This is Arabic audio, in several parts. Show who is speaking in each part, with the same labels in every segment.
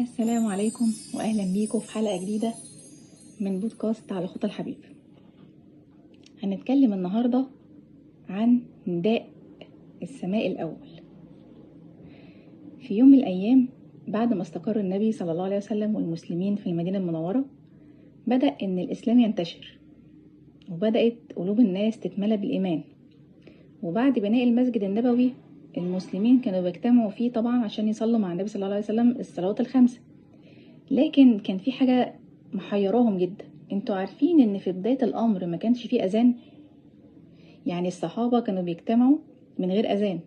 Speaker 1: السلام عليكم واهلا بيكم في حلقة جديدة من بودكاست على خط الحبيب. هنتكلم النهاردة عن نداء السماء الاول. في يوم من الايام بعد ما استقر النبي صلى الله عليه وسلم والمسلمين في المدينة المنورة، بدأ ان الاسلام ينتشر وبدأت قلوب الناس تتملى بالايمان. وبعد بناء المسجد النبوي المسلمين كانوا بيجتمعوا فيه طبعا عشان يصلوا مع النبي صلى الله عليه وسلم الصلوات الخمسة. لكن كان في حاجة محيراهم جدا. انتوا عارفين ان في بداية الامر ما كانش فيه اذان؟ يعني الصحابة كانوا بيجتمعوا من غير اذان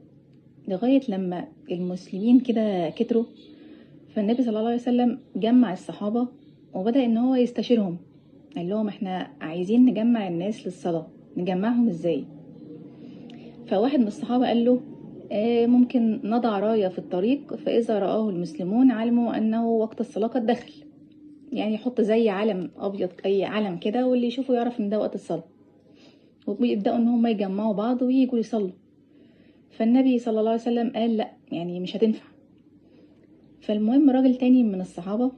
Speaker 1: لغاية لما المسلمين كده كتروا. فالنبي صلى الله عليه وسلم جمع الصحابة وبدأ ان هو يستشيرهم، قال لهم احنا عايزين نجمع الناس للصلاة، نجمعهم ازاي؟ فواحد من الصحابة قال له ممكن نضع راية في الطريق فإذا رآه المسلمون علموا أنه وقت الصلاة قد دخل. يعني يحط زي علم أبيض، أي علم كده، واللي يشوفه يعرف إن ده وقت الصلاة. وبيبدأوا إن هم يجمعوا بعض وييجوا يصلوا. فالنبي صلى الله عليه وسلم قال لا، يعني مش هتنفع. فالمهم راجل تاني من الصحابة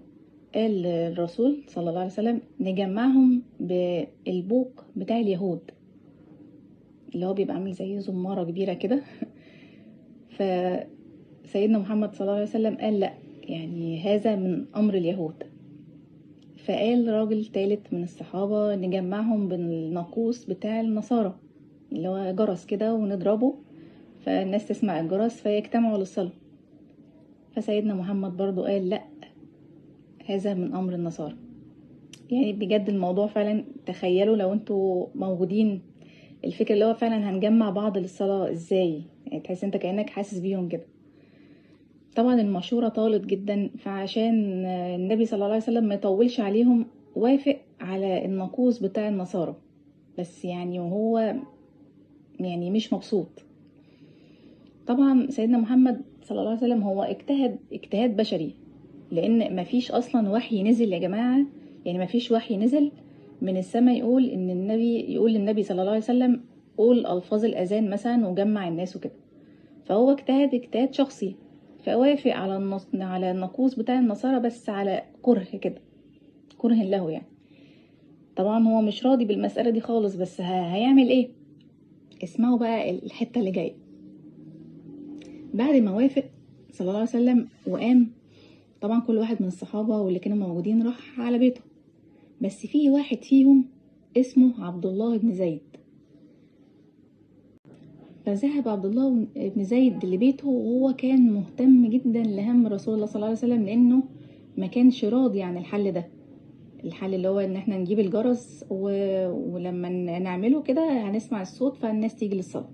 Speaker 1: قال للرسول صلى الله عليه وسلم نجمعهم بالبوق بتاع اليهود، اللي هو بيبقى عامل زي زمارة كبيرة كده. فسيدنا محمد صلى الله عليه وسلم قال لا، يعني هذا من أمر اليهود. فقال راجل تالت من الصحابة نجمعهم بالناقوس بتاع النصارى، اللي هو جرس كده ونضربه فالناس تسمع الجرس فيجتمعوا للصلاة. فسيدنا محمد برضو قال لا، هذا من أمر النصارى. يعني بجد الموضوع فعلا، تخيلوا لو انتوا موجودين الفكرة اللي هو فعلا هنجمع بعض للصلاة ازاي، يعني تحس انت كأنك حاسس بيهم كده. طبعا المشورة طالت جدا، فعشان النبي صلى الله عليه وسلم ما يطولش عليهم وافق على الناقوس بتاع النصارى، بس يعني وهو يعني مش مبسوط. طبعا سيدنا محمد صلى الله عليه وسلم هو اجتهاد بشري، لان مفيش اصلا وحي نزل يا جماعة. يعني مفيش وحي نزل من السماء يقول ان النبي يقول للنبي صلى الله عليه وسلم قول الفاظ الاذان مثلا وجمع الناس وكده. فهو اجتهاد شخصي، فوافق على الناقوس بتاع النصارى، بس على كره كده، كره له يعني. طبعا هو مش راضي بالمسألة دي خالص، بس هيعمل ايه؟ اسمعوا بقى الحتة اللي جاية. بعد ما وافق صلى الله عليه وسلم وقام، طبعا كل واحد من الصحابة واللي كانوا موجودين راح على بيته، بس في واحد فيهم اسمه عبد الله بن زيد. فذهب عبد الله بن زيد لبيته وهو كان مهتم جدا لهم رسول الله صلى الله عليه وسلم، لانه ما كانش راضي عن الحل ده. الحل اللي هو ان احنا نجيب الجرس ولما نعمله كده هنسمع الصوت فالناس تيجي للصلاة.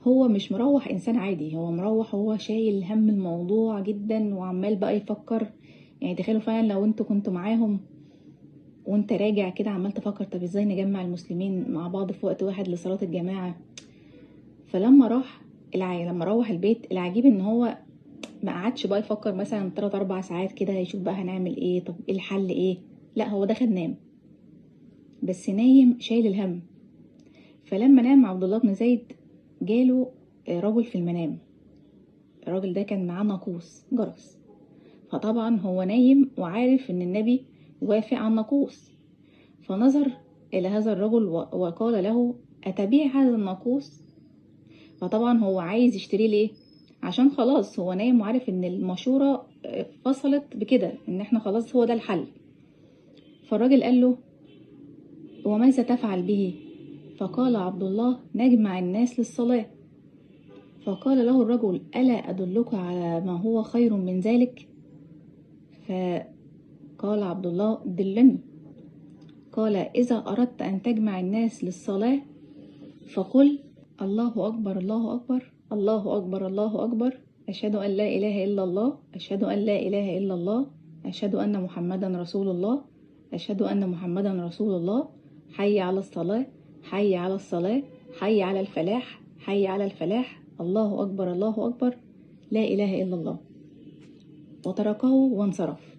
Speaker 1: هو مش مروح انسان عادي، هو مروح هو شايل هم الموضوع جدا وعمال بقى يفكر. يعني تخيلوا فعلا لو انتوا كنتوا معاهم وانت راجع كده عمال تفكر طب ازاي نجمع المسلمين مع بعض في وقت واحد لصلاة الجماعة. فلما لما روح البيت، العجيب ان هو ما قعدش بقى يفكر مثلا 3-4 ساعات كده يشوف بقى هنعمل ايه، طب ايه الحل ايه. لا، هو دخل نام، بس نايم شايل الهم. فلما نام عبد الله بن زيد جاله رجل في المنام. الراجل ده كان معاه ناقوس جرس، فطبعا هو نايم وعارف ان النبي وافق على الناقوس. فنظر الى هذا الرجل وقال له اتبيع هذا الناقوس؟ فطبعا هو عايز يشتريه ليه؟ عشان خلاص هو نايم وعارف ان المشورة فصلت بكده، ان احنا خلاص هو ده الحل. فالراجل قال له وماذا تفعل به؟ فقال عبد الله نجمع الناس للصلاة. فقال له الرجل ألا أدلك على ما هو خير من ذلك؟ فقال عبد الله دلني. قال إذا أردت أن تجمع الناس للصلاة فقل الله أكبر الله أكبر الله أكبر الله أكبر، أشهد أن لا إله إلا الله أشهد أن لا إله إلا الله أشهد أن محمدا رسول الله أشهد أن محمدا رسول الله، حي على الصلاة حي على الصلاة حي على الفلاح حي على الفلاح، الله أكبر الله أكبر لا إله إلا الله. وتركه وانصرف.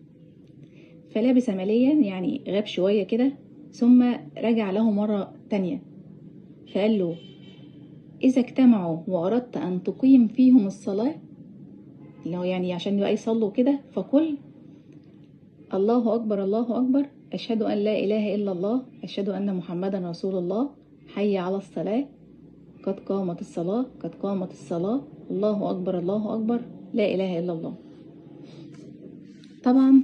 Speaker 1: فلبس مليا، يعني غاب شوية كده، ثم رجع له مرة تانية فقال له إذا اجتمعوا وأردت أن تقيم فيهم الصلاة اللي هو يعني عشان بقى يصلوا كده، فقل الله أكبر الله أكبر، أشهد أن لا إله إلا الله، أشهد أن محمدا رسول الله، حي على الصلاة، قد قامت الصلاة، قد قامت الصلاة، الله أكبر الله أكبر، لا إله إلا الله. طبعا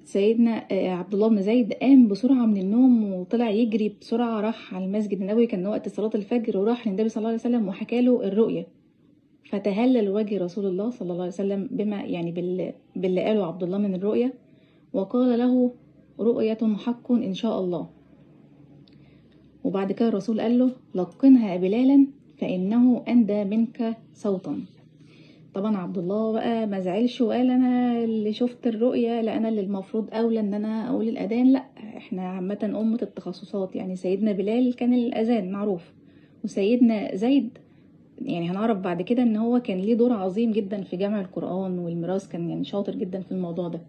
Speaker 1: سيدنا عبد الله بن زيد قام بسرعة من النوم وطلع يجري بسرعة، راح على المسجد النبوي، كان وقت صلاة الفجر، وراح للنبي صلى الله عليه وسلم وحكى له الرؤية. فتهلل وجه رسول الله صلى الله عليه وسلم بما يعني باللي قاله عبد الله من الرؤية، وقال له رؤية حق إن شاء الله. وبعد كده الرسول قال له لقنها بلالا فإنه أندى منك صوتا. طبعا عبد الله بقى ما زعلش وقال انا اللي شفت الرؤية، لا انا اللي المفروض اولى ان انا اقول الاذان، لا احنا عامة امة التخصصات، يعني سيدنا بلال كان الاذان معروف، وسيدنا زيد يعني هنعرف بعد كده ان هو كان ليه دور عظيم جدا في جمع القرآن والميراث، كان يعني شاطر جدا في الموضوع ده.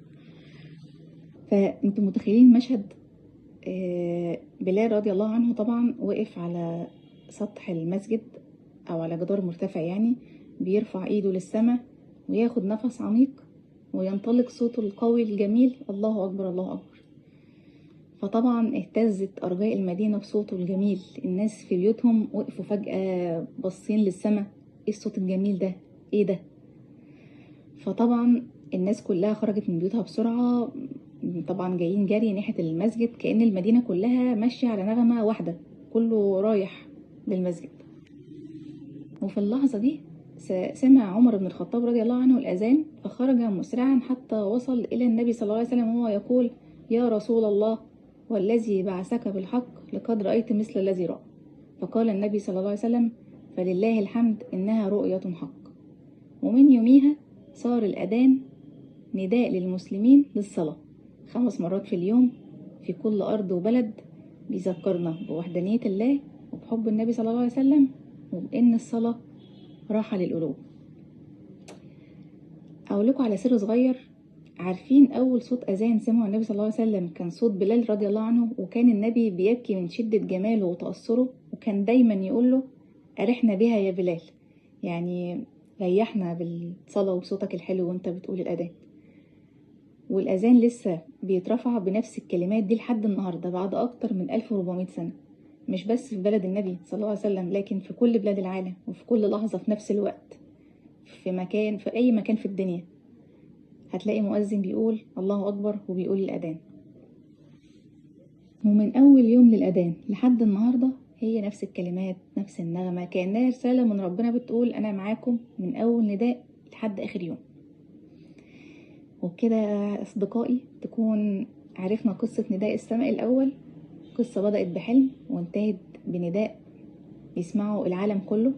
Speaker 1: فانتم متخيلين مشهد بلال رضي الله عنه طبعا وقف على سطح المسجد او على جدار مرتفع، يعني بيرفع ايده للسماء وياخد نفس عميق وينطلق صوته القوي الجميل الله اكبر الله اكبر. فطبعا اهتزت ارجاء المدينة بصوته الجميل، الناس في بيوتهم وقفوا فجأة باصين للسماء، ايه الصوت الجميل ده، ايه ده؟ فطبعا الناس كلها خرجت من بيوتها بسرعة، طبعا جايين جري ناحية المسجد، كأن المدينة كلها ماشية على نغمة واحدة، كله رايح للمسجد. وفي اللحظة دي سمع عمر بن الخطاب رضي الله عنه الأذان، فخرج مسرعا حتى وصل إلى النبي صلى الله عليه وسلم وهو يقول يا رسول الله والذي بعثك بالحق لقد رأيت مثل الذي رأى. فقال النبي صلى الله عليه وسلم فلله الحمد إنها رؤية حق. ومن يوميها صار الأذان نداء للمسلمين للصلاة 5 مرات في اليوم في كل أرض وبلد، بيذكرنا بوحدانية الله وبحب النبي صلى الله عليه وسلم وبإن الصلاة راحة للقلوب. أقول لكم على سر صغير، عارفين أول صوت أذان سمعه النبي صلى الله عليه وسلم كان صوت بلال رضي الله عنه، وكان النبي بيبكي من شدة جماله وتأثره، وكان دايما يقول له أرحنا بها يا بلال، يعني ريحنا بالصلاة وصوتك الحلو وانت بتقول الأذان. والأذان لسه بيترفع بنفس الكلمات دي لحد النهاردة بعد أكتر من 1400 سنة، مش بس في بلد النبي صلى الله عليه وسلم، لكن في كل بلاد العالم وفي كل لحظة في نفس الوقت، في أي مكان في الدنيا هتلاقي مؤذن بيقول الله أكبر وبيقول الأذان. ومن أول يوم للأذان لحد النهاردة هي نفس الكلمات نفس النغمة، كأنها رسالة من ربنا بتقول أنا معاكم من أول نداء لحد آخر يوم. وبكده أصدقائي تكون عرفنا قصة نداء السماء الأول، قصة بدأت بحلم وانتهت بنداء يسمعوا العالم كله.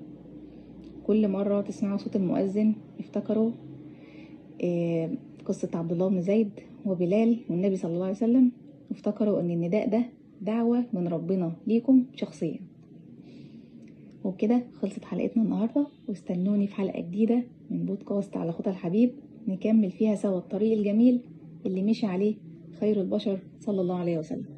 Speaker 1: كل مرة تسمعوا صوت المؤذن افتكروا قصة عبد الله بن زيد وبلال والنبي صلى الله عليه وسلم، وافتكروا ان النداء ده دعوة من ربنا ليكم شخصيا. وبكده خلصت حلقتنا النهاردة، واستنوني في حلقة جديدة من بودكاست على خطى الحبيب نكمل فيها سوا الطريق الجميل اللي مشي عليه خير البشر صلى الله عليه وسلم.